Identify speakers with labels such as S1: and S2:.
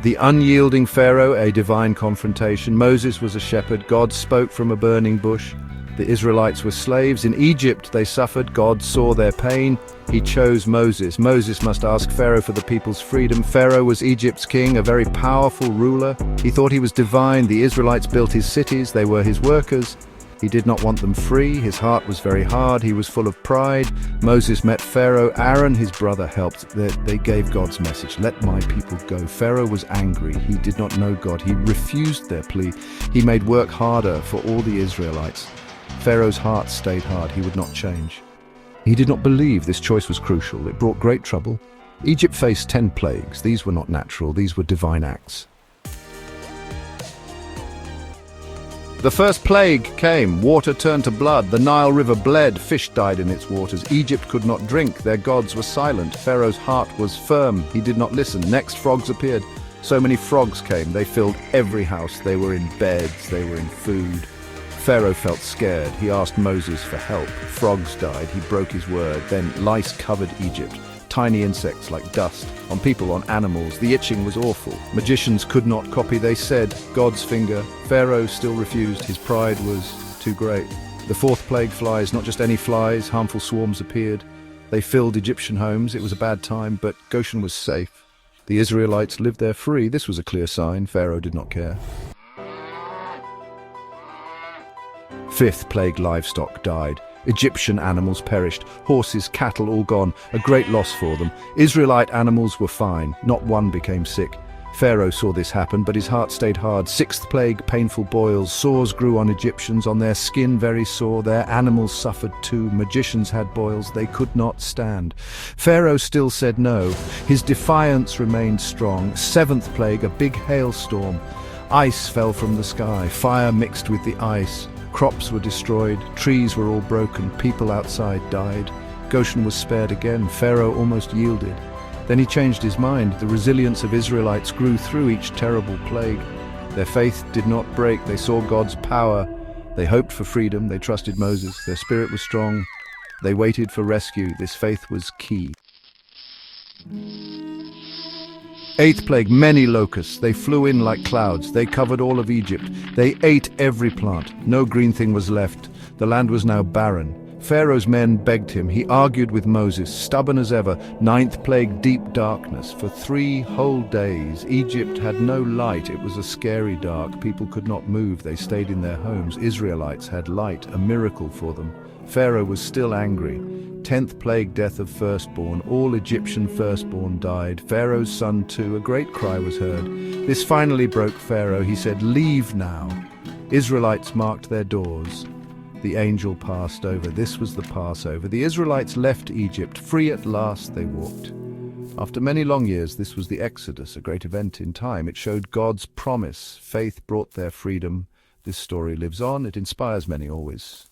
S1: The unyielding Pharaoh, a divine confrontation. Moses was a shepherd. God spoke from a burning bush. The Israelites were slaves. In Egypt they suffered. God saw their pain. He chose Moses. Moses must ask Pharaoh for the people's freedom. Pharaoh was Egypt's king, a very powerful ruler. He thought he was divine. The Israelites built his cities. They were his workers. He did not want them free. His heart was very hard. He was full of pride. Moses met Pharaoh. Aaron, his brother, helped. They gave God's message, "Let my people go." Pharaoh was angry. He did not know God. He refused their plea. He made work harder for all the Israelites. Pharaoh's heart stayed hard. He would not change. He did not believe this choice was crucial. It brought great trouble. Egypt faced 10 plagues. These were not natural. These were divine acts. The first plague came. Water turned to blood. The Nile River bled. Fish died in its waters. Egypt could not drink. Their gods were silent. Pharaoh's heart was firm. He did not listen. Next, frogs appeared. So many frogs came. They filled every house. They were in beds. They were in food. Pharaoh felt scared. He asked Moses for help. Frogs died. He broke his word. Then lice covered Egypt. Tiny insects like dust, on people, on animals. The itching was awful. Magicians could not copy. They said, "God's finger." Pharaoh still refused. His pride was too great. The fourth plague, flies, not just any flies. Harmful swarms appeared. They filled Egyptian homes. It was a bad time, but Goshen was safe. The Israelites lived there free. This was a clear sign. Pharaoh did not care. Fifth plague, livestock died. Egyptian animals perished. Horses, cattle, all gone. A great loss for them. Israelite animals were fine. Not one became sick. Pharaoh saw this happen, but his heart stayed hard. Sixth plague, painful boils. Sores grew on Egyptians, on their skin very sore. Their animals suffered too. Magicians had boils. They could not stand. Pharaoh still said no. His defiance remained strong. Seventh plague, a big hailstorm. Ice fell from the sky. Fire mixed with the ice. Crops were destroyed, trees were all broken, people outside died. Goshen was spared again. Pharaoh almost yielded. Then he changed his mind. The resilience of Israelites grew through each terrible plague. Their faith did not break. They saw God's power. They hoped for freedom. They trusted Moses. Their spirit was strong. They waited for rescue. This faith was key. Eighth plague, many locusts. They flew in like clouds. They covered all of Egypt. They ate every plant. No green thing was left. The land was now barren. Pharaoh's men begged him. He argued with Moses, stubborn as ever. Ninth plague, deep darkness. For 3 whole days, Egypt had no light. It was a scary dark. People could not move. They stayed in their homes. Israelites had light, a miracle for them. Pharaoh was still angry. 10th plague, death of firstborn. All Egyptian firstborn died. Pharaoh's son too. A great cry was heard. This finally broke Pharaoh. He said, "Leave now." Israelites marked their doors. The angel passed over. This was the Passover. The Israelites left Egypt. Free at last they walked. After many long years, this was the Exodus, a great event in time. It showed God's promise. Faith brought their freedom. This story lives on. It inspires many always.